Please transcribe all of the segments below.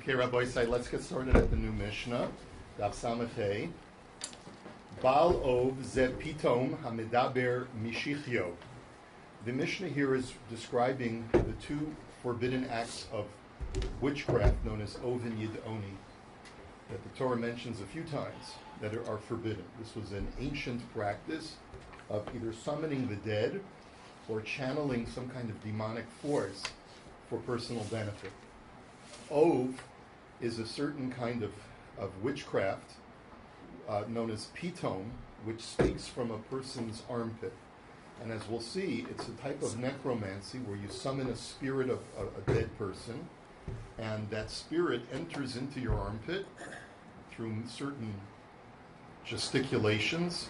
Okay, Rabbi say, let's get started at the new Mishnah. Daf Samachay. Baal ov ze pitom hamedaber mishichyo. The Mishnah here is describing the two forbidden acts of witchcraft known as ov and yidoni that the Torah mentions a few times that are forbidden. This was an ancient practice of either summoning the dead or channeling some kind of demonic force for personal benefit. Ov is a certain kind of witchcraft known as pitom, which speaks from a person's armpit. And as we'll see, it's a type of necromancy where you summon a spirit of a dead person, and that spirit enters into your armpit through certain gesticulations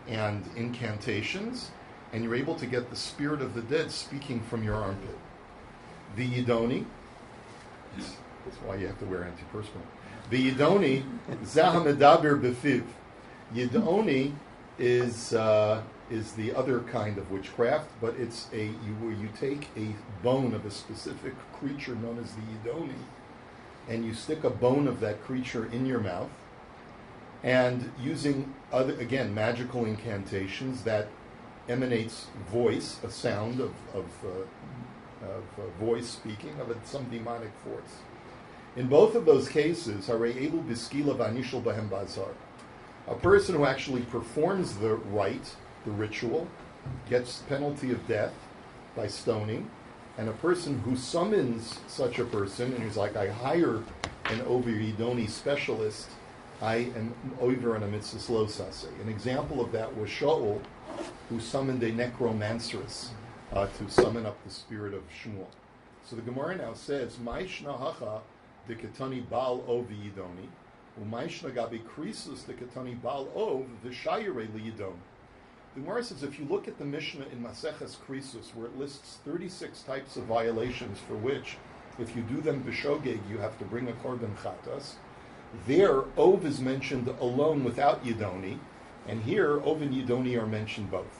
and incantations, and you're able to get the spirit of the dead speaking from your armpit. The yidoni, that's why you have to wear antiperspirant. The yidoni, zahamedaber befiv. Yidoni is the other kind of witchcraft, but it's where you take a bone of a specific creature known as the yidoni, and you stick a bone of that creature in your mouth, and using magical incantations that emanates voice, a sound of voice speaking of some demonic force. In both of those cases, a person who actually performs the rite, the ritual, gets penalty of death by stoning, and a person who summons such a person and is like, I hire an over yidoni specialist, I am over on a mitzvah lo sase. An example of that was Shaul, who summoned a necromanceress to summon up the spirit of Shmuel. So the Gemara now says, Ma'ishna hacha de ketani bal ov yidoni, u'ma'ishna gabi krisus de ketani bal ov v'shayire liyidon. The Gemara says, if you look at the Mishnah in Maseches Krisus, where it lists 36 types of violations for which, if you do them b'shogeg, you have to bring a korban chatas, there, ov is mentioned alone without yidoni, and here, ov and yidoni are mentioned both.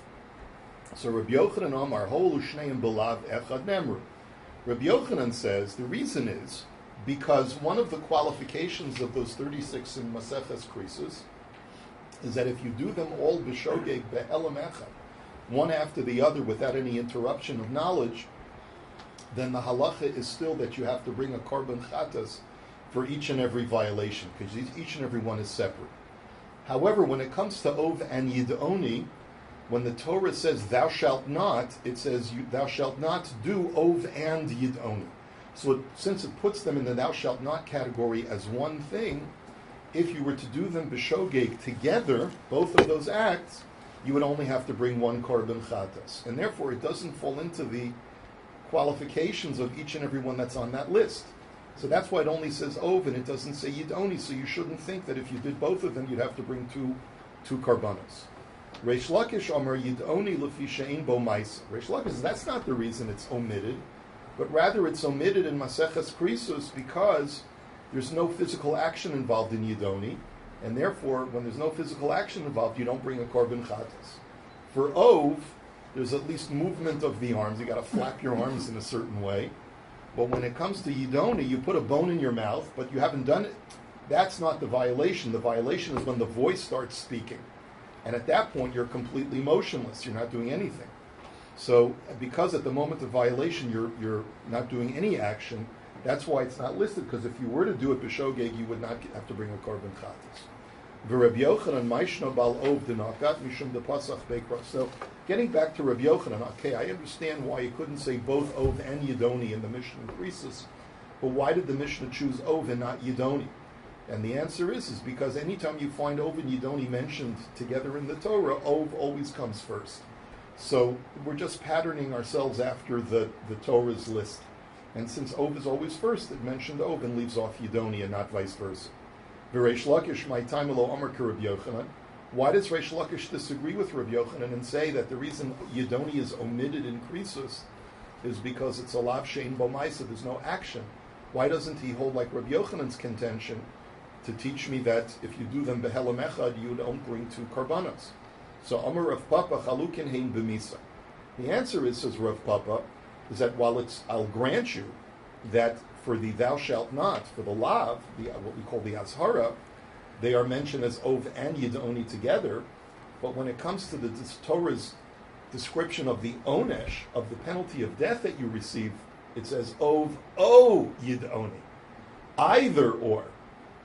So Rabbi Yochanan Amar, Holu Shneim Belav Echad Nemru. Rabbi Yochanan says the reason is because one of the qualifications of those 36 in Maseches Krisus is that if you do them all b'shogeg be'elam echad, one after the other without any interruption of knowledge, then the halacha is still that you have to bring a korban chatas for each and every violation, because each and every one is separate. However, when it comes to ov and yidoni, when the Torah says thou shalt not, it says thou shalt not do ov and yidoni. So since it puts them in the thou shalt not category as one thing, if you were to do them b'shogeg together, both of those acts, you would only have to bring one korban chatas. And therefore it doesn't fall into the qualifications of each and every one that's on that list. So that's why it only says ov and it doesn't say yidoni, so you shouldn't think that if you did both of them, you'd have to bring two karbanos. Reish Lakish Amar yidoni lefi she'ein bo ma'isa. Reish Lakish says that's not the reason it's omitted, but rather it's omitted in Maseches Krisus because there's no physical action involved in yidoni, and therefore, when there's no physical action involved, you don't bring a korban chatas. For ov, there's at least movement of the arms. You got to flap your arms in a certain way. But when it comes to yidoni, you put a bone in your mouth, but you haven't done it. That's not the violation. The violation is when the voice starts speaking. And at that point, you're completely motionless. You're not doing anything. So because at the moment of violation, you're not doing any action, that's why it's not listed, because if you were to do it b'shogeg, you would not have to bring a korban chatas. V'Rabbi Yochanan ma'ishno bal ov denakat mishum depasach beikra. So getting back to Rabbi Yochanan, okay, I understand why you couldn't say both ov and yidoni in the Mishnah Krisus, but why did the Mishnah choose ov and not yidoni? And the answer is because anytime you find ov and yidoni mentioned together in the Torah, ov always comes first. So we're just patterning ourselves after the Torah's list. And since ov is always first, it mentioned ov and leaves off yidoni and not vice versa. V'Reish Lakish, my time alo Amar ke Rabbi Yochanan. Why does Reish Lakish disagree with Rabbi Yochanan and say that the reason yidoni is omitted in Krisus is because it's a lav shein bo ma'isa, there's no action? Why doesn't he hold like Rabbi Yochanan's contention to teach me that if you do them behelam echad, you don't bring two karbanos? So Amar Rav Papa chalukin hein b'misa. The answer is, says Rav Papa, is that while I'll grant you that for the thou shalt not, for the lav, what we call the azhara, they are mentioned as ov and yidoni together. But when it comes to the Torah's description of the onesh, of the penalty of death that you receive, it says ov o yidoni, either or.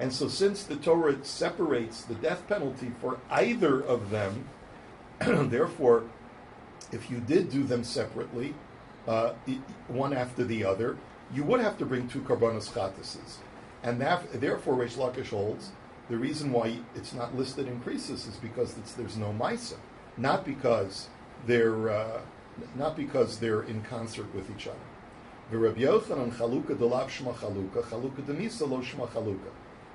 And so since the Torah separates the death penalty for either of them, therefore, if you did do them separately, one after the other, you would have to bring 2 karbanos chatases. And therefore, Reish Lakish holds, the reason why it's not listed in Krisus is because there's no Maisa, not because they're in concert with each other. Rabbi Yochanan chaluka delav shma chaluka, chaluka demisa lo shma chaluka.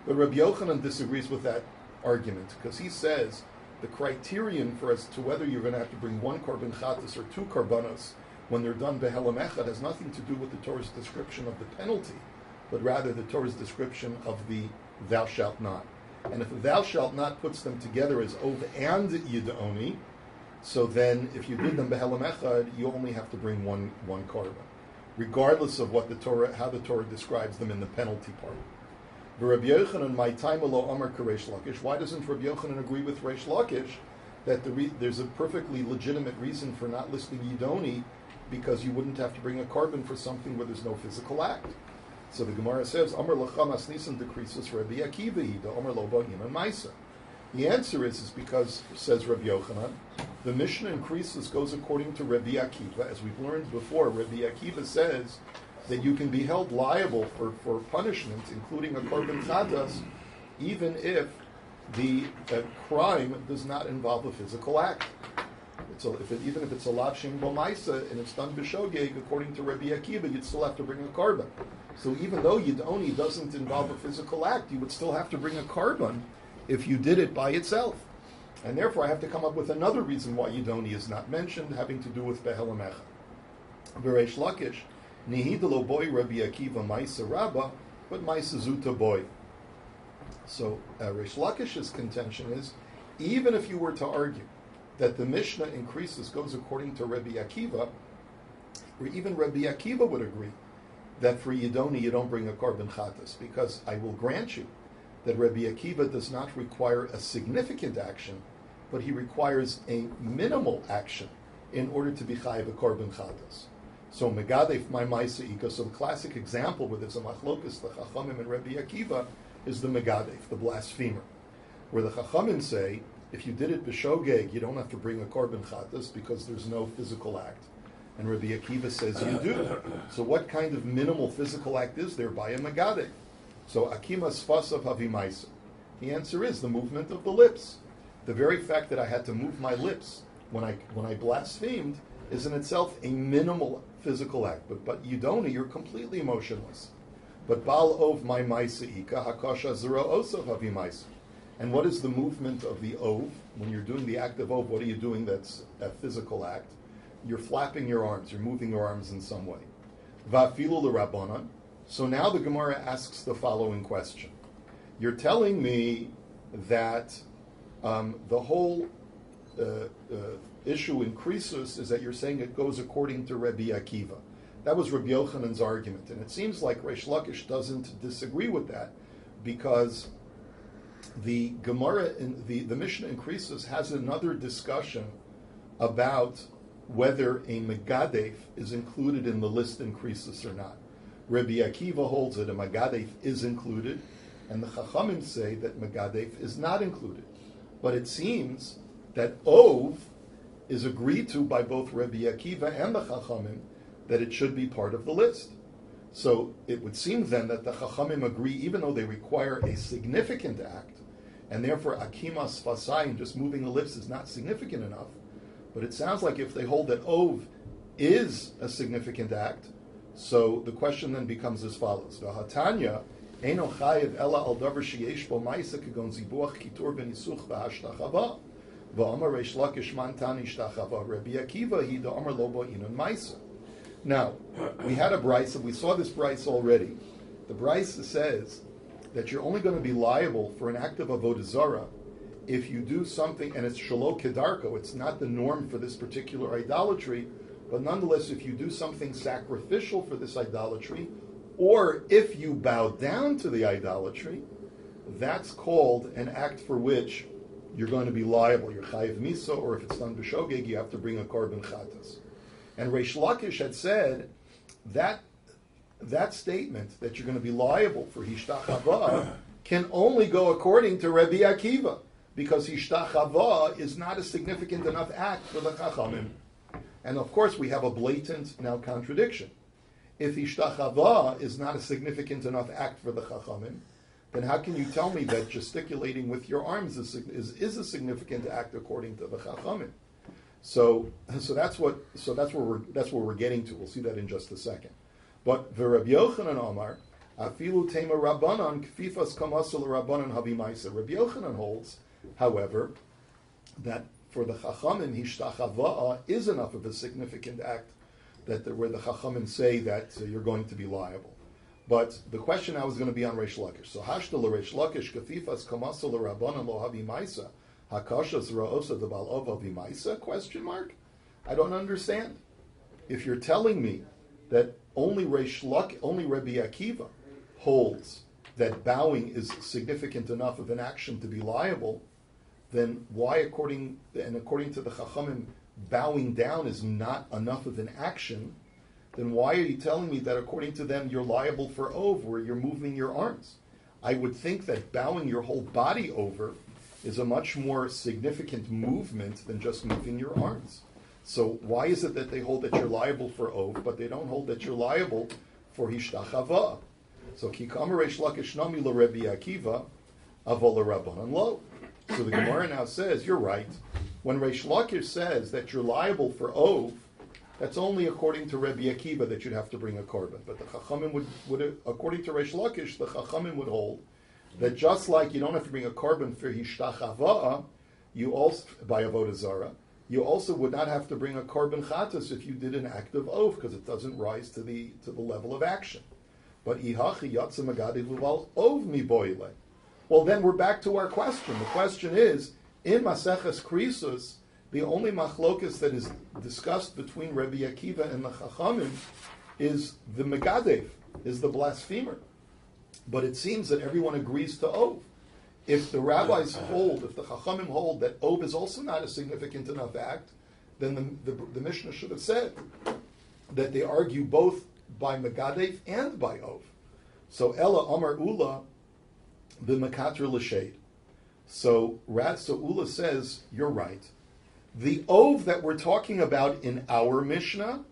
But Rabbi Yochanan disagrees with that argument because he says the criterion for as to whether you're going to have to bring 1 korban chatas or 2 karbanos when they're done behelam echad has nothing to do with the Torah's description of the penalty, but rather the Torah's description of the thou shalt not. And if the thou shalt not puts them together as ov and yidoni, so then if you did them behelam echad, you only have to bring one korban, regardless of what the Torah, how the Torah describes them in the penalty part. Rabbi Yochanan, my time alo amar Reish Lakish. Why doesn't Rabbi Yochanan agree with Reish Lakish that there's a perfectly legitimate reason for not listing yidoni, because you wouldn't have to bring a korban for something where there's no physical act? So the Gemara says, Amar lacham asnisan dekrisus Rabbi Akiva yida Amar lo ba'in ma'isa. The answer is because, says Rabbi Yochanan, the Mishnah in Krisus goes according to Rabbi Akiva. As we've learned before, Rabbi Akiva says that you can be held liable for punishment, including a korban chatas, even if the crime does not involve a physical act. Even if it's a lav shem bo ma'isa and it's done b'shogeg, according to Rabbi Akiva, you'd still have to bring a korban. So even though yidoni doesn't involve a physical act, you would still have to bring a korban if you did it by itself. And therefore I have to come up with another reason why yidoni is not mentioned, having to do with behelam echad. V'reish Lakish, nihidalo boy Rabbi Akiva ma'isa rabba, but ma'isa zuta boy. So Reish Lakish's contention is, even if you were to argue that the Mishnah in Krisus goes according to Rabbi Akiva, or even Rabbi Akiva would agree that for Yidoni you don't bring a korban chatas, because I will grant you that Rabbi Akiva does not require a significant action, but he requires a minimal action in order to be chayiv a korban chatas. So megadef my ma'isa ika. So the classic example where there's a machlokas, the Chachamim and Rabbi Akiva, is the megadef, the blasphemer, where the Chachamim say, if you did it b'shogeg, you don't have to bring a korban chatas because there's no physical act. And Rabbi Akiva says you do. So what kind of minimal physical act is there by a megadef? So akima sfasav havimaisa. The answer is the movement of the lips. The very fact that I had to move my lips when I blasphemed is in itself a minimal physical act. But yidoni, you're completely emotionless. But bal ov my maisa ika hakasha zero osav havimaisa. And what is the movement of the ov? When you're doing the act of ov, what are you doing that's a physical act? You're flapping your arms, you're moving your arms in some way. Vafilu l'rabbanan. So now the Gemara asks the following question. You're telling me that the whole issue in Krisus is that you're saying it goes according to Rabbi Akiva. That was Rabbi Yochanan's argument. And it seems like Reish Lakish doesn't disagree with that, because the Gemara, the Mishnah in Krisus has another discussion about whether a megadef is included in the list in Krisus or not. Rabbi Akiva holds that a megadef is included, and the Chachamim say that megadef is not included. But it seems that ov is agreed to by both Rabbi Akiva and the Chachamim that it should be part of the list. So it would seem then that the Chachamim agree, even though they require a significant act, and therefore akimas fasayim, just moving the lips, is not significant enough. But it sounds like if they hold that ov is a significant act, so the question then becomes as follows: V'hatanya eino chayiv ela al davar sheyesh bo ma'isa kegon zibuach kitur benisuch v'hashtachava v'amar Reish Lakish man tani shtachava Rabbi Akiva hi da amar lo bo inon ma'isa. Now, we had a brisa, we saw this brisa already. The brisa says that you're only going to be liable for an act of avodah-zarah if you do something, and it's shalo kedarko, it's not the norm for this particular idolatry, but nonetheless, if you do something sacrificial for this idolatry, Or if you bow down to the idolatry, that's called an act for which you're going to be liable. You're chayiv misa, or if it's done b'shogeg, you have to bring a korban chatas. And Reish Lakish had said that statement that you're going to be liable for hishtachava can only go according to Rabbi Akiva, because hishtachava is not a significant enough act for the chachamim. And of course, we have a blatant now contradiction. If hishtachava is not a significant enough act for the chachamim, then how can you tell me that gesticulating with your arms is a significant act according to the chachamim? So that's where we're getting to. We'll see that in just a second. But the Rabbi Yochanan Amar, afilu tema rabbanan kfifas kamasel rabbanan habimaisa. Rabbi Yochanan holds, however, that for the chachamim hishtachava is enough of a significant act where the chachamim say that you're going to be liable. But the question now is going to be on Reish Lakish. So hashta l'Reish Lakish kafifas kamasel rabbanan lo habimaisa hakashas ra'osa debal ov habimaisa? Question mark. I don't understand. If you're telling me that only Rabbi Akiva holds that bowing is significant enough of an action to be liable, then why, according to the Chachamim, bowing down is not enough of an action? Then why are you telling me that according to them you're liable for ov, where you're moving your arms? I would think that bowing your whole body over is a much more significant movement than just moving your arms. So why is it that they hold that you're liable for ov, but they don't hold that you're liable for hishtachava? So kikam reish lakish nami lo Rabbi Akiva avol rabbanan lo. So the Gemara now says, you're right. When Reish Lakish says that you're liable for ov, that's only according to Rabbi Akiva that you'd have to bring a korban. But the Chachamim would according to Reish Lakish, the Chachamim would hold that just like you don't have to bring a korban for hishtachava, you also, by avodah-zarah, you also would not have to bring a korban chatas if you did an act of ov, because it doesn't rise to the level of action. But ihachi yatsa magadi luval ov mi boile. Well, then we're back to our question. The question is, in Maseches Krisus, the only machlokas that is discussed between Rabbi Akiva and the Chachamim is the megadev, is the blasphemer. But it seems that everyone agrees to ov. If the rabbis hold, if the Chachamim hold that ov is also not a significant enough act, then the Mishnah should have said that they argue both by megadev and by ov. So Ella Amar Ula b'mekatr l'shed. So Ula says, you're right. The ov that we're talking about in our Mishnah,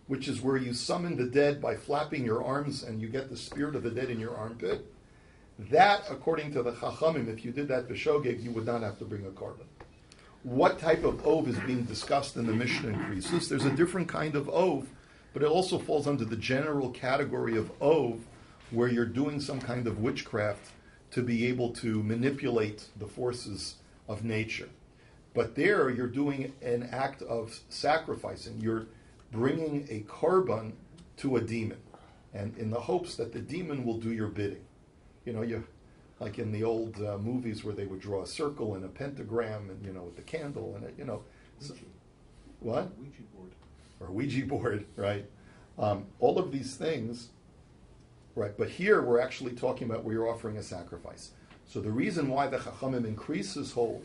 which is where you summon the dead by flapping your arms and you get the spirit of the dead in your armpit, that, according to the Chachamim, if you did that b'shogeg, you would not have to bring a korban. What type of ov is being discussed in the Mishnah in Krisus? There's a different kind of ov, but it also falls under the general category of ov, where you're doing some kind of witchcraft to be able to manipulate the forces of nature. But there, you're doing an act of sacrificing. You're bringing a korban to a demon, and in the hopes that the demon will do your bidding. You know, you like in the old movies where they would draw a circle and a pentagram, and with the candle, and so, what? Ouija board. Or Ouija board, right? All of these things, right? But here we're actually talking about where you're offering a sacrifice. So the reason why the Chachamim increases hold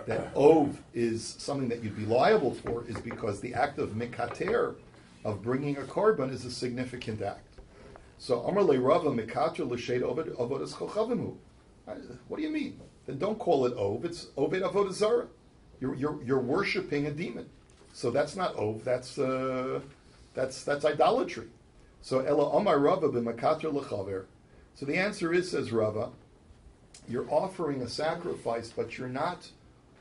that ov is something that you'd be liable for is because the act of mikater, of bringing a korban, is a significant act. So Amar le Rava mikater l'shed avodas chochavimu. What do you mean? Then don't call it ov. It's oved avodah-zarah. You're worshiping a demon. So that's not ov. That's idolatry. So Ela Amar Rava b'makater l'chaver. So the answer is, says Rava, you're offering a sacrifice, but you're not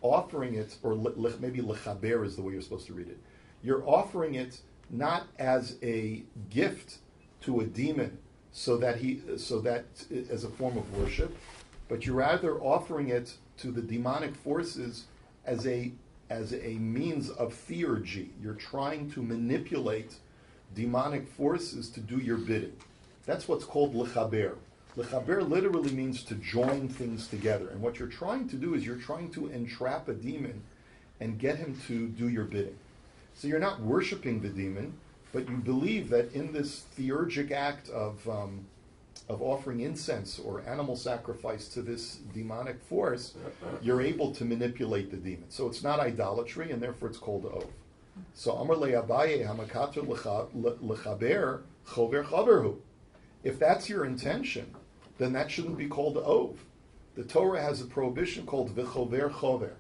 offering it, or maybe lechaber is the way you're supposed to read it. You're offering it not as a gift to a demon, so that as a form of worship, but you're rather offering it to the demonic forces as a means of theurgy. You're trying to manipulate demonic forces to do your bidding. That's what's called lechaber. Lechaber literally means to join things together. And what you're trying to do is you're trying to entrap a demon and get him to do your bidding. So you're not worshiping the demon. but you believe that in this theurgic act of offering incense or animal sacrifice to this demonic force, you're able to manipulate the demon. So it's not idolatry, and therefore it's called ov. So Amar le'abaye hamakato lechaber chover chaverhu. If that's your intention, then that shouldn't be called ov. The Torah has a prohibition called v'chover chover,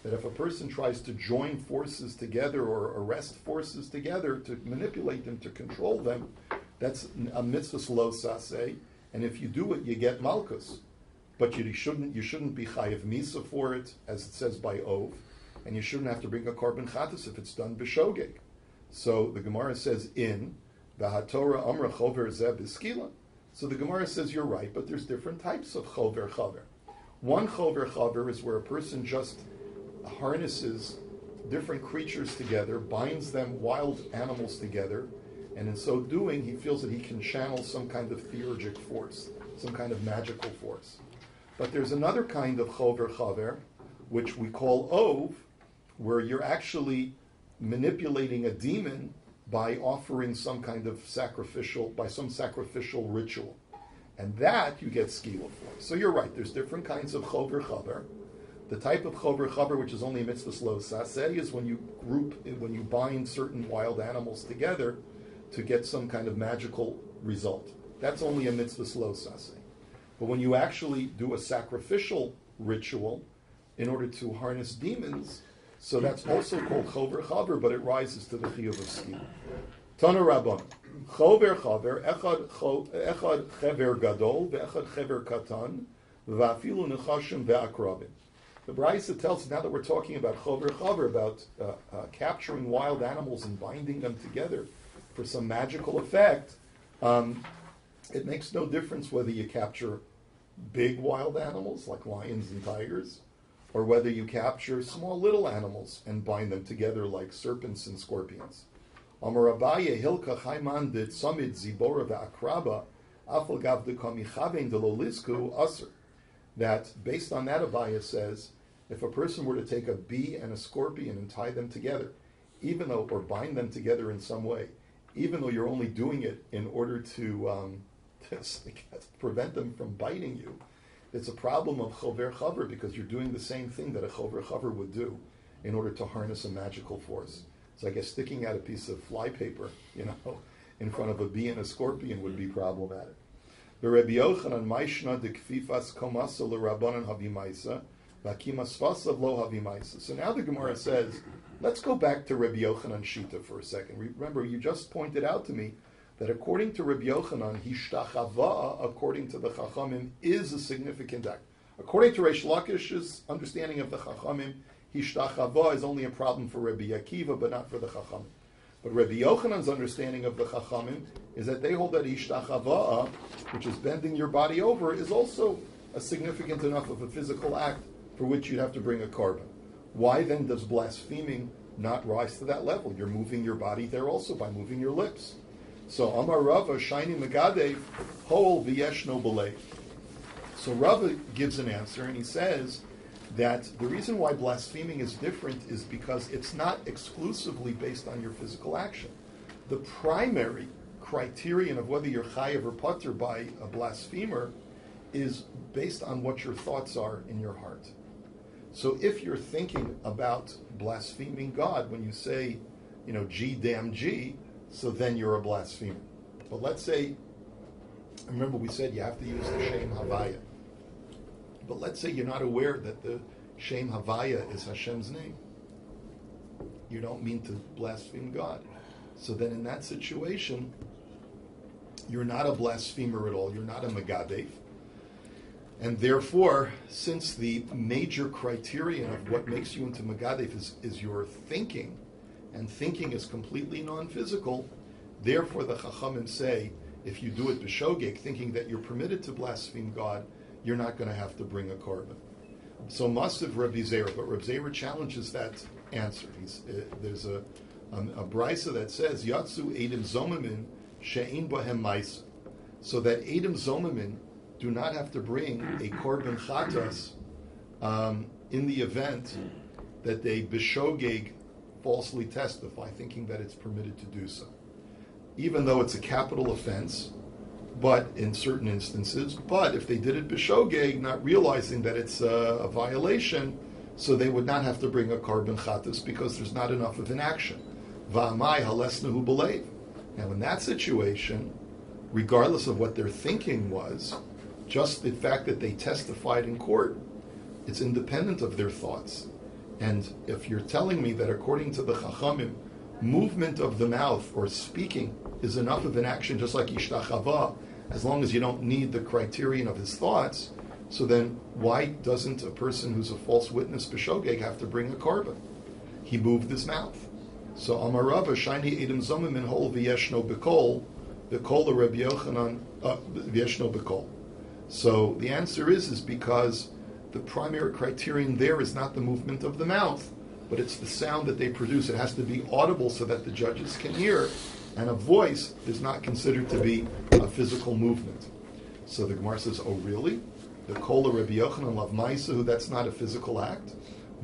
that if a person tries to join forces together or arrest forces together to manipulate them, to control them, that's a mitzvah lo saseh, and if you do it, you get malchus. But you shouldn't be chayiv misa for it, as it says by ov, and you shouldn't have to bring a korban chatas if it's done b'shogeg. So the Gemara says in v'hatorah amra chover zeh b'skila. So the Gemara says you're right, but there's different types of chover chaver. One chover chaver is where a person just harnesses different creatures together, binds them, wild animals together, and in so doing, he feels that he can channel some kind of theurgic force, some kind of magical force. But there's another kind of chover chaver, which we call ov, where you're actually manipulating a demon by offering some kind of sacrificial ritual. And that you get skila for. So you're right, there's different kinds of chover chaver. The type of chover chaver, which is only a mitzvah lo saseh, is when you bind certain wild animals together to get some kind of magical result. That's only a mitzvah lo saseh. But when you actually do a sacrificial ritual in order to harness demons, so that's also called chover chaver, but it rises to the chiyuv of skila. Tana Rabban, chover chaver, echad chever gadol, ve'echad chever katan, va'afilu nechashim ve'akrabim. The Brisa tells us, now that we're talking about chover chaver, about capturing wild animals and binding them together for some magical effect, it makes no difference whether you capture big wild animals like lions and tigers, or whether you capture small little animals and bind them together like serpents and scorpions. Amar Abaye hilka chayman de tzamid zibora ve'akraba afal gav de kamichaven de lo lisku aser. That based on that, Abaye says, if a person were to take a bee and a scorpion and tie them together, or bind them together in some way, even though you're only doing it in order to prevent them from biting you, it's a problem of chover chaver because you're doing the same thing that a chover chaver would do in order to harness a magical force. So I guess sticking out a piece of flypaper, in front of a bee and a scorpion would be problematic. The Rabbi Yochanan Maishna de Kfifas Komasa LeRabbanan Havimaisa Vakimasvasav Lo Havimaisa. So now the Gemara says, let's go back to Rabbi Yochanan Shita for a second. Remember, you just pointed out to me that according to Rabbi Yochanan, Hishtachava, according to the Chachamim, is a significant act. According to Reish Lakish's understanding of the Chachamim, Hishtachava is only a problem for Rabbi Akiva, but not for the Chachamim. But Rabbi Yochanan's understanding of the Chachamim is that they hold that Hishtachava, which is bending your body over, is also a significant enough of a physical act for which you'd have to bring a korban. Why then does blaspheming not rise to that level? You're moving your body there also by moving your lips. So Amar Rava Shiny Megadev Hol V'Yeshno B'Lev. So Rava gives an answer and he says that the reason why blaspheming is different is because it's not exclusively based on your physical action. The primary criterion of whether you're chayav or patur by a blasphemer is based on what your thoughts are in your heart. So if you're thinking about blaspheming God when you say, G damn G, so then you're a blasphemer. But let's say, remember we said you have to use the Shem Havaya. But let's say you're not aware that the Shem Havaya is Hashem's name. You don't mean to blaspheme God. So then in that situation, you're not a blasphemer at all. You're not a Megadev. And therefore, since the major criterion of what makes you into Megadev is your thinking, and thinking is completely non-physical, therefore the Chachamim say, if you do it b'shogeg, thinking that you're permitted to blaspheme God, you're not going to have to bring a korban. So Masav Rabbi Zera, but Rabbi Zera challenges that answer. There's a brisa that says, Yatsu edim zomamin she'in bahem maisa. So that edim zomamin do not have to bring a korban chatas in the event that they b'shogeg falsely testify, thinking that it's permitted to do so. even though it's a capital offense, but in certain instances, but if they did it b'shogeg, not realizing that it's a violation, so they would not have to bring a korban chatas because there's not enough of an action. Va'amai halesnahu b'leiv. Now in that situation, regardless of what their thinking was, just the fact that they testified in court, it's independent of their thoughts. And if you're telling me that according to the Chachamim, movement of the mouth or speaking is enough of an action, just like ishtachava, as long as you don't need the criterion of his thoughts, so then why doesn't a person who's a false witness b'shogeg have to bring a korban? He moved his mouth. So Amarava shiny edim zomim in hol v'yeshno b'kol Rabbi Yochanan v'yeshno b'kol. So the answer is because the primary criterion there is not the movement of the mouth, but it's the sound that they produce. It has to be audible so that the judges can hear, and a voice is not considered to be a physical movement. So the Gemara says, oh really? The kol Rabbi Yochanan lav ma'isa, that's not a physical act.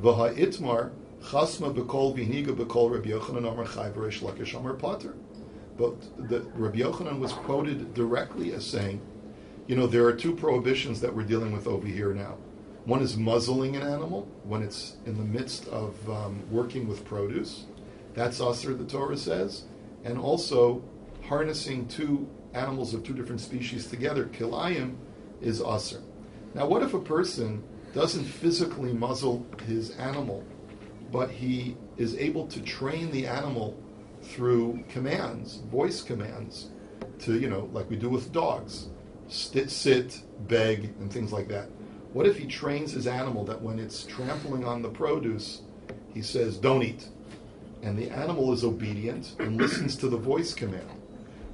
V'ha itmar chasma b'kol v'hiniga b'kol Rabbi Yochanan amar chai v'reish lakish amar pater. But the Rabbi Yochanan was quoted directly as saying, there are two prohibitions that we're dealing with over here now. One is muzzling an animal when it's in the midst of working with produce. That's asr, the Torah says. And also, harnessing two animals of two different species together, kilayim, is asr. Now, what if a person doesn't physically muzzle his animal, but he is able to train the animal through commands, voice commands, to, like we do with dogs, sit, beg, and things like that. What if he trains his animal that when it's trampling on the produce, he says, don't eat. And the animal is obedient and listens to the voice command.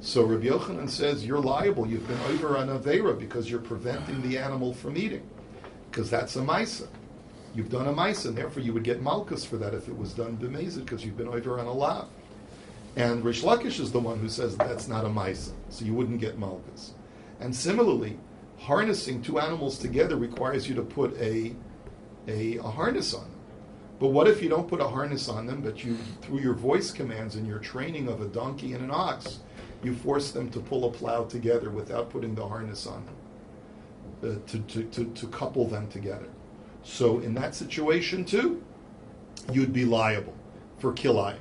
So Rabbi Yochanan says, you're liable. You've been over on aveira because you're preventing the animal from eating. Because that's a maisa. You've done a maisa, and therefore you would get malchus for that if it was done b'mezid, because you've been over on a lav. And Rish Lakish is the one who says that's not a maisa, so you wouldn't get malchus. And similarly, harnessing two animals together requires you to put a harness on them. But what if you don't put a harness on them, but you, through your voice commands and your training of a donkey and an ox, you force them to pull a plow together without putting the harness on them, to couple them together. So in that situation too, you'd be liable for kilayim.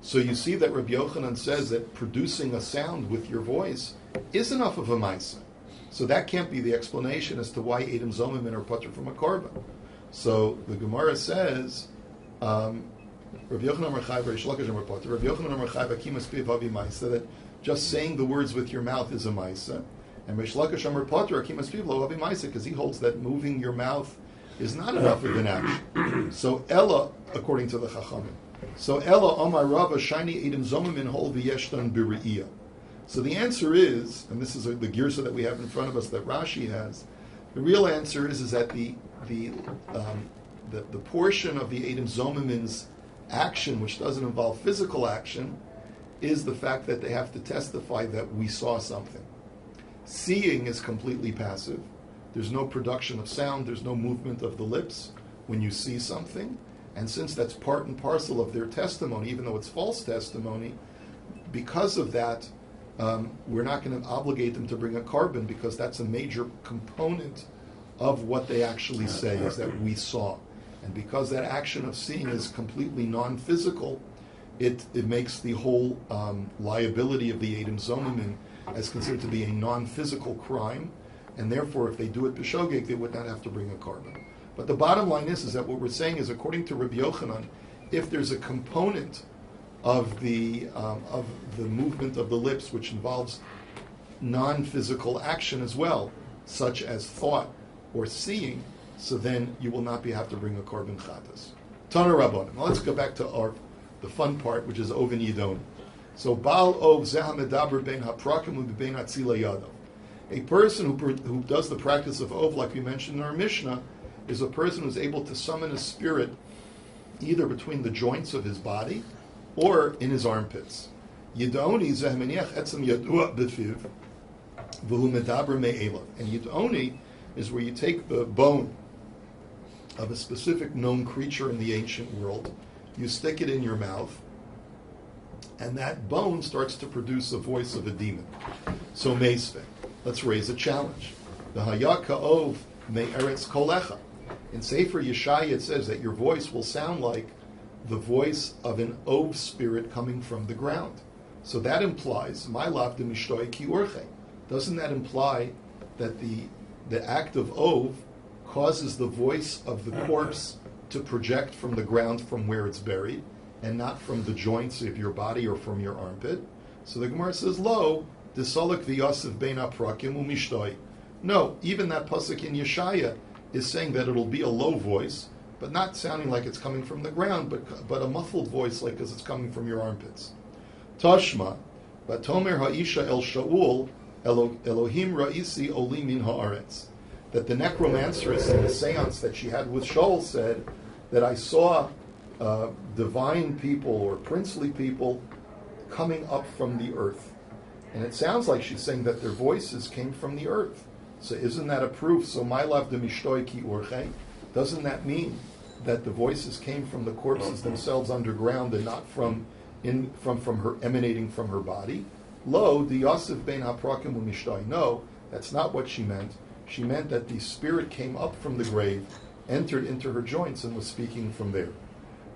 So you see that Rabbi Yochanan says that producing a sound with your voice is enough of a maisa. So that can't be the explanation as to why edim zomim are putter from a korban. So the Gemara says, Rabbi Yochanan Amar Chai v'Reish Lakish Amar Pater. Rabbi Yochanan Amar Chai v'Kimas Piv Havi Maisa, that just saying the words with your mouth is a maisa. And Reish Lakish Amar Pater Akimas Piv Lo Havi Maisa, because he holds that moving your mouth is not enough of an action. So Ella, according to the Chachamim, so Ella Omar Rava Shiny edim zomim in hol v'yeshtan b're'iyah. So the answer is, and this is the girsa that we have in front of us that Rashi has, the real answer is that the portion of the edim zomimin's action, which doesn't involve physical action, is the fact that they have to testify that we saw something. Seeing is completely passive. There's no production of sound, there's no movement of the lips when you see something. And since that's part and parcel of their testimony, even though it's false testimony, because of that, we're not going to obligate them to bring a korban, because that's a major component of what they actually say, is that we saw. And because that action of seeing is completely non-physical, it makes the whole liability of the edim zomim as considered to be a non-physical crime, and therefore if they do it b'shogeg, they would not have to bring a korban. But the bottom line is that what we're saying is, according to Rabbi Yochanan, if there's a component of the movement of the lips which involves non-physical action as well, such as thought or seeing, so then you will not have to bring a korban chatas. Tana Rabbanim. Now let's go back to the fun part, which is Ovin Yidon. So Baal Ov Zeh Medaber Ben Haprakim U'Bein Atzila Yadav. A person who does the practice of Ov, like we mentioned in our Mishnah, is a person who's able to summon a spirit either between the joints of his body or in his armpits. Yidoni Zeh Meniach Etzem Yadua B'Fiv V'Hu Medaber Me'elav. And Yidoni is where you take the bone of a specific known creature in the ancient world, you stick it in your mouth, and that bone starts to produce the voice of a demon. So meisve. Let's raise a challenge. The hayat ka'ov me'eretz kolecha. In Sefer Yeshaya it says that your voice will sound like the voice of an ov spirit coming from the ground. So that implies, my lav de mishtoi ki urche. Doesn't that imply that the act of ov causes the voice of the corpse to project from the ground from where it's buried, and not from the joints of your body or from your armpit? So the Gemara says, lo, disolik v'yosef bein aprakim u'mishtoi. No, even that pasuk in Yeshaya is saying that it'll be a low voice, but not sounding like it's coming from the ground, but a muffled voice like as it's coming from your armpits. Tashma, vatomer ha'isha el Shaul, Elohim ra'isi oli min ha'aretz. That the necromanceress in the seance that she had with Shaul said that I saw divine people or princely people coming up from the earth. And it sounds like she's saying that their voices came from the earth. So isn't that a proof? So my love de mishtoi ki urche. Doesn't that mean that the voices came from the corpses themselves underground and not from her emanating from her body? Lo, the Yosef ben haprakim u'mishtoi. No, that's not what she meant. She meant that the spirit came up from the grave, entered into her joints, and was speaking from there.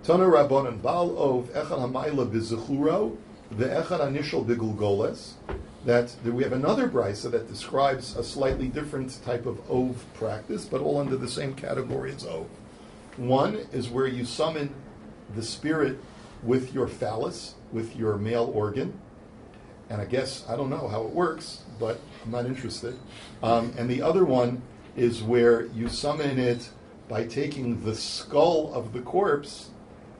Tana Rabbanan Baal Ov Echad Hamayla B'Zechuro VeEchad Anishal B'Gulgoles. That we have another brisa that describes a slightly different type of Ov practice, but all under the same category as Ov. One is where you summon the spirit with your phallus, with your male organ. And I guess, I don't know how it works, but I'm not interested. And the other one is where you summon it by taking the skull of the corpse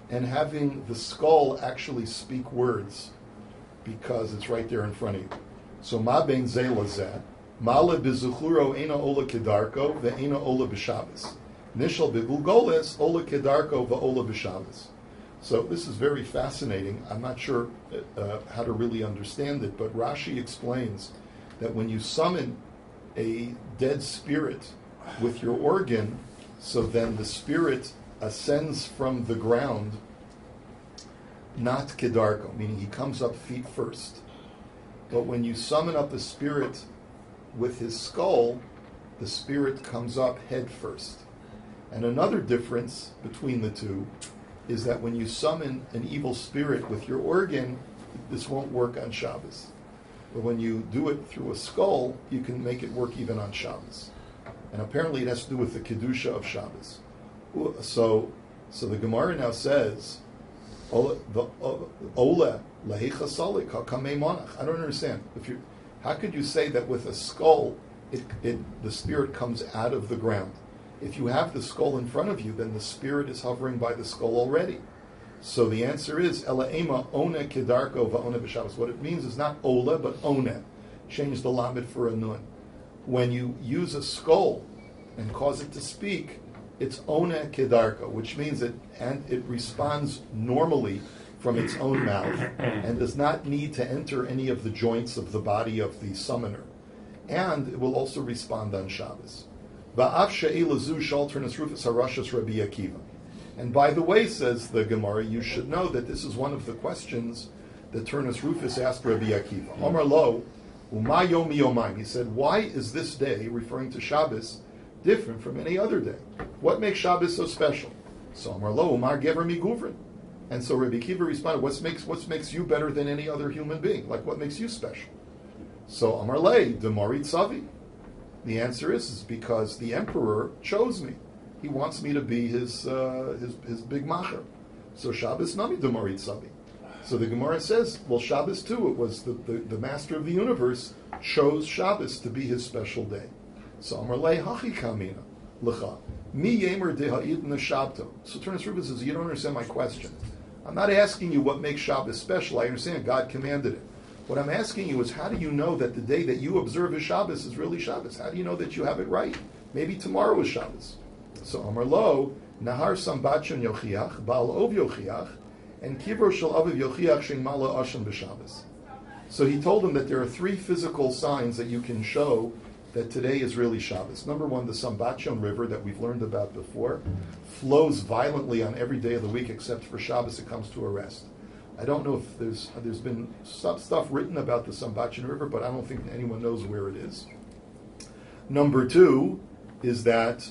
and having the skull actually speak words, because it's right there in front of you. So, ma ben ze lazeh, ma'ale bezuchuro ena ola kedarko ve'ena ola b'shabbos. Nishal b'gulgoles ola kedarko ve'ola b'shabbos. So this is very fascinating. I'm not sure how to really understand it, but Rashi explains that when you summon a dead spirit with your organ, so then the spirit ascends from the ground, not kedarko, meaning he comes up feet first. But when you summon up a spirit with his skull, the spirit comes up head first. And another difference between the two is that when you summon an evil spirit with your organ, this won't work on Shabbos. But when you do it through a skull, you can make it work even on Shabbos. And apparently it has to do with the Kedusha of Shabbos. So the Gemara now says, Ola lahecha salik hakamei monach. I don't understand. How could you say that with a skull, the spirit comes out of the ground? If you have the skull in front of you, then the spirit is hovering by the skull already. So the answer is Ela ema ona kedarko va'ona b'Shabbos. What it means is not ola, but ona. Change the lamed for a nun. When you use a skull and cause it to speak, it's ona kedarko, which means it responds normally from its own mouth and does not need to enter any of the joints of the body of the summoner. And it will also respond on Shabbos. And by the way, says the Gemara, you should know that this is one of the questions that Turnus Rufus asked Rabbi Akiva. Omar lo, uma yomi yomaim. He said, why is this day, referring to Shabbos, different from any other day? What makes Shabbos so special? So Omar lo, umar gever miguvrin. And so Rabbi Akiva responded, what makes you better than any other human being? Like, what makes you special? So Omar le, demarit savi. The answer is because the emperor chose me. He wants me to be his big macher. So Shabbos nami demarit savi. So the Gemara says, well, Shabbos too, it was the master of the universe chose Shabbos to be his special day. So Amar le hachi kamina lecha mi yemer deha'id neshabto. So Turnus Rufus says, you don't understand my question. I'm not asking you what makes Shabbos special. I understand God commanded it. What I'm asking you is, how do you know that the day that you observe as Shabbos is really Shabbos? How do you know that you have it right? Maybe tomorrow is Shabbos. So Amar lo nahar sambachon yochiach baal ov yochiach and kivro shel aviv yochiach shein mala asham b'Shabbos. So he told him that there are three physical signs that you can show that today is really Shabbos. Number one, the Sambachon River that we've learned about before flows violently on every day of the week except for Shabbos. It comes to a rest. I don't know if there's been some stuff written about the Sambachin River, but I don't think anyone knows where it is. Number two is that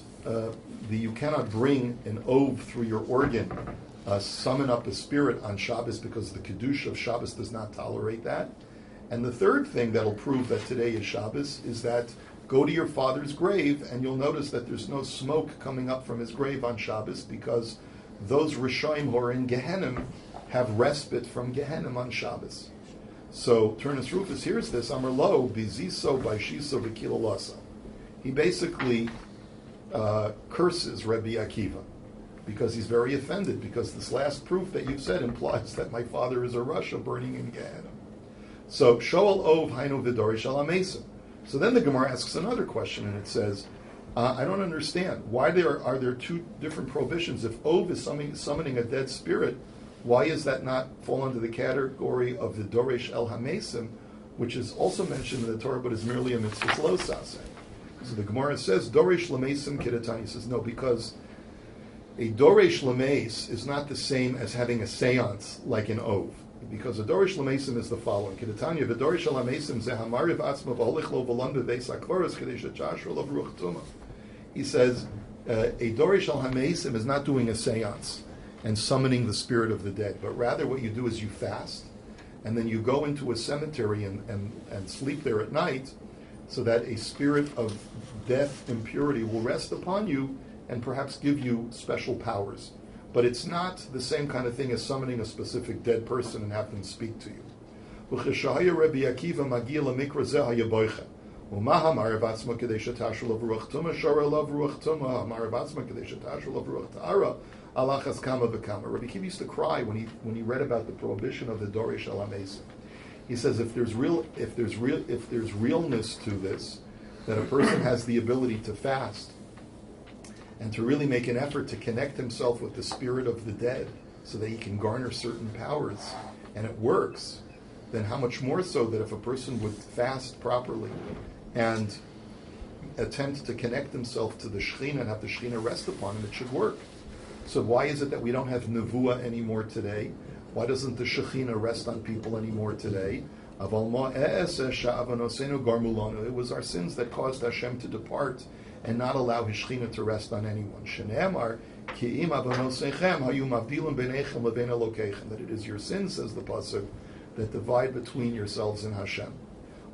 you cannot bring an ov through your organ, summon up a spirit on Shabbos, because the Kiddush of Shabbos does not tolerate that. And the third thing that'll prove that today is Shabbos is that go to your father's grave, and you'll notice that there's no smoke coming up from his grave on Shabbos, because those Rishonim who are in Gehenim have respite from Gehenim on Shabbos. So Turnus Rufus hears this, Amar Lo, Biziso, Baishiso, Vikilalasa. He basically curses Rabbi Akiva, because he's very offended, because this last proof that you've said implies that my father is a Rasha burning in Gehenim. So, Shoal Ov Hainu Vidorish Al Amesim. So then the Gemara asks another question, and it says, I don't understand. Why are there two different prohibitions? If Ov is summoning a dead spirit, why is that not fall under the category of the Doresh El Hamesim, which is also mentioned in the Torah, but is merely a mitzvah lo saseh? So the Gemara says, Doresh Lamesim Kidatani. Says, no, because a Doresh Lames is not the same as having a seance like an Ov. Because a Dorish Lamesim is the following. Kidatanya, V'Dorish Lamesim Zehamariv Atzma V'Holich Lo V'Landa Veis HaKoros Kadesh HaChashra Lo V'Ruch Tuma. He says, a Dorish Lamesim is not doing a seance and summoning the spirit of the dead, but rather what you do is you fast, and then you go into a cemetery and sleep there at night, so that a spirit of death, impurity will rest upon you and perhaps give you special powers. But it's not the same kind of thing as summoning a specific dead person and have them speak to you. Rabbi Akiva used to cry when he read about the prohibition of the Dorish El HaMesim. He says if there's realness to this, that a person has the ability to fast and to really make an effort to connect himself with the spirit of the dead so that he can garner certain powers, and it works, then how much more so that if a person would fast properly and attempt to connect himself to the Shekhinah and have the Shekhinah rest upon him, it should work. So why is it that we don't have Nevuah anymore today? Why doesn't the Shekhinah rest on people anymore today? It was our sins that caused Hashem to depart and not allow His Shekhinah to rest on anyone. That it is your sins, says the pasuk, that divide between yourselves and Hashem.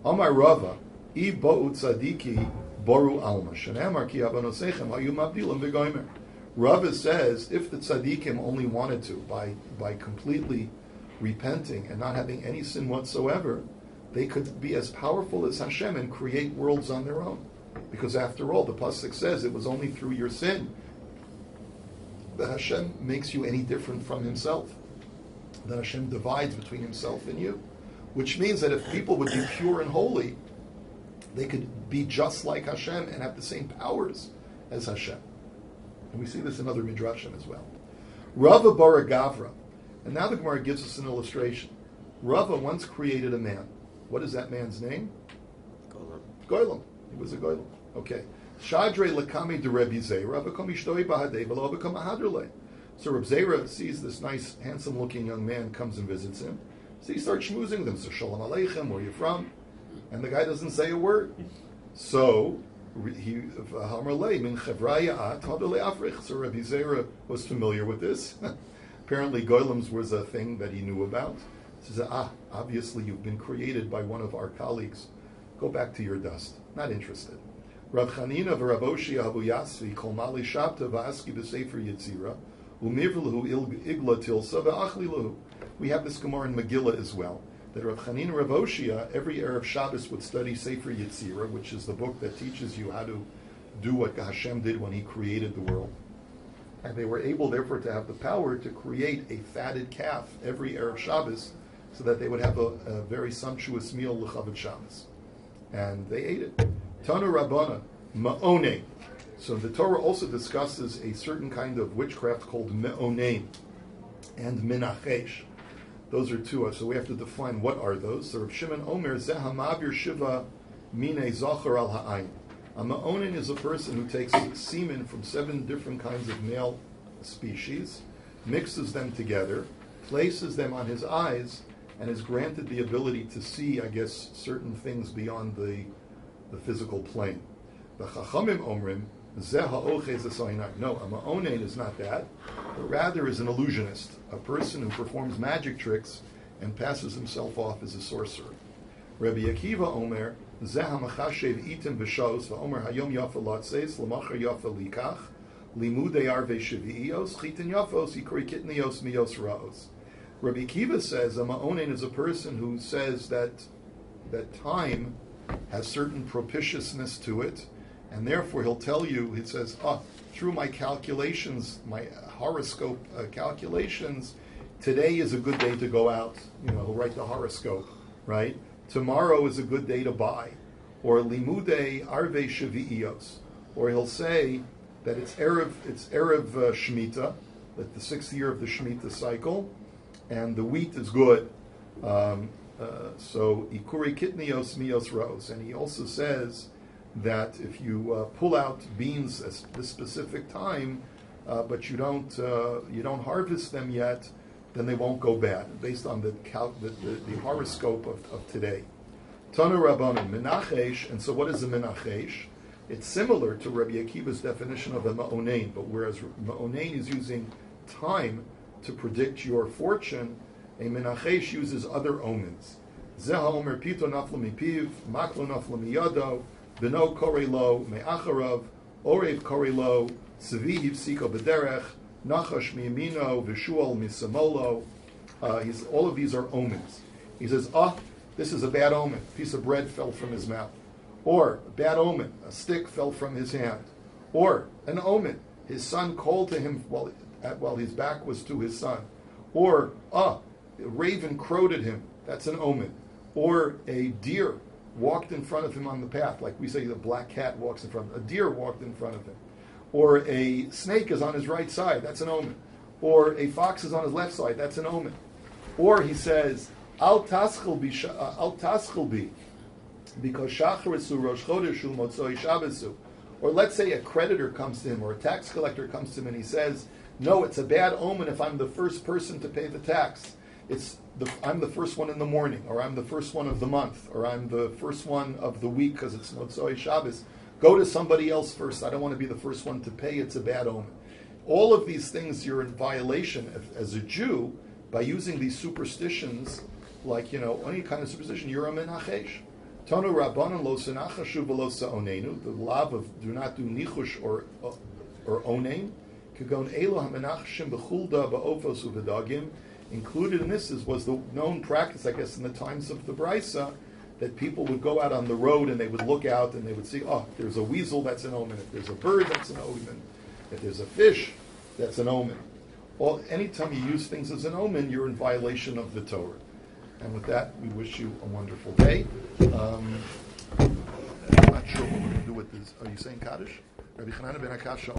Amar Rava, I bo'u tzadiki boru alma. Shenemar ki avanosechem hayu mavdilim v'goymer. Rava says, if the tzaddikim only wanted to, by completely repenting and not having any sin whatsoever, they could be as powerful as Hashem and create worlds on their own. Because after all, the pasuk says it was only through your sin that Hashem makes you any different from Himself. That Hashem divides between Himself and you. Which means that if people would be pure and holy, they could be just like Hashem and have the same powers as Hashem. And we see this in other midrashim as well. Rava bara Gavra. And now the Gemara gives us an illustration. Rava once created a man. What is that man's name? Goylam. He was a Goylam. Okay. Shadre lakami de Rebbe Zera, v'kom ishtoi bahadei, v'lo v'kom ahadrle. So Reb Zera sees this nice, handsome-looking young man, comes and visits him. So he starts schmoozing with him. So Shalom Aleichem, where are you from? And the guy doesn't say a word. So he Hamarlei min chevraya at hadrle africh. So Rebbe Zera was familiar with this. Apparently, Goylams was a thing that he knew about. He says, obviously you've been created by one of our colleagues. Go back to your dust. Not interested. Rav Chanina v'Rav Oshia Abu Yasvi kol mali shabta v'aski b'sefer Yitzira u'mirv'lehu igla tilsa v'achli lehu. We have this Gemara in Megillah as well, that Rav Chanina Rav Oshia every Erev Shabbos would study Sefer Yitzira, which is the book that teaches you how to do what Hashem did when He created the world. And they were able, therefore, to have the power to create a fatted calf every Erev Shabbos so that they would have a very sumptuous meal l'chavod Shabbos. And they ate it. Tanu Rabbana, Ma'oneh. So the Torah also discusses a certain kind of witchcraft called Me'oneh and Menachesh. Those are two. So we have to define what are those. So Rav Shimon Omer, Zehamavir Shiva Mine Zachar al Ha'ayin. A Ma'onin is a person who takes semen from 7 different kinds of male species, mixes them together, places them on his eyes, and is granted the ability to see, I guess, certain things beyond the physical plane. The Chachamim Omrim, Zeh ha'ochez ha'sayinar. No, a ma'onein is not that, but rather is an illusionist, a person who performs magic tricks and passes himself off as a sorcerer. Rabbi Akiva Omer, Zeh ha'machashev itim b'shos, va'omer hayom yafa latzeis, l'machar yafa likach, limudei arvei shevi'iyos, chitin yafos, yikori kitnios miyos ra'os. Rabbi Akiva says a ma'onein is a person who says that time has certain propitiousness to it, and therefore he'll tell you, he says, through my calculations, my horoscope calculations, today is a good day to go out. He'll write the horoscope, right? Tomorrow is a good day to buy. Or limudei arvei shevi'iyos. Or he'll say that it's Erev Shemitah, that the 6th year of the Shemitah cycle, and the wheat is good. So ikuri kitnios miyos rose. And he also says that if you pull out beans at this specific time, but you don't harvest them yet, then they won't go bad, based on the horoscope of today. Tanu Rabbanim Menachesh, and so what is a Menachesh? It's similar to Rabbi Akiva's definition of a Ma'onein, but whereas Ma'onein is using time to predict your fortune, a Menachesh uses other omens. Zeha Omer Pito Nafla Mipiv, Maklo Nafla Miyado, Beno Korelo Me'acharav, Orev Korelo, Sevi Hivsiko Bederech, Nachash Miyamino, Vishual Misamolo. All of these are omens. He says, this is a bad omen. A piece of bread fell from his mouth. Or, a bad omen. A stick fell from his hand. Or, an omen. His son called to him while his back was to his son. Or, a raven crowed at him. That's an omen. Or, a deer walked in front of him on the path. Like we say, the black cat walks in front of him. A deer walked in front of him. Or a snake is on his right side. That's an omen. Or a fox is on his left side. That's an omen. Or he says, Al taschel bi, because shacharisu rosh chodeshu motzoi shabasu. Or let's say a creditor comes to him, or a tax collector comes to him, and he says, no, it's a bad omen if I'm the first person to pay the tax. I'm the first one in the morning, or I'm the first one of the month, or I'm the first one of the week because it's motzoi Shabbos. Go to somebody else first. I don't want to be the first one to pay. It's a bad omen. All of these things you're in violation as a Jew by using these superstitions, like, any kind of superstition. You're a menachesh. Tonu rabbanon lo senachashu v'lo sa'onenu. The law of do not do nichush or onein. Kagon elo hamenachshim b'chulda ba'ofos u'v'dagim. Included in this was the known practice, I guess, in the times of the Brisa, that people would go out on the road and they would look out and they would see, if there's a weasel, that's an omen. If there's a bird, that's an omen. If there's a fish, that's an omen. Anytime you use things as an omen, you're in violation of the Torah. And with that, we wish you a wonderful day. I'm not sure what we're going to do with this. Are you saying Kaddish? Rabbi Chanana ben Akasha.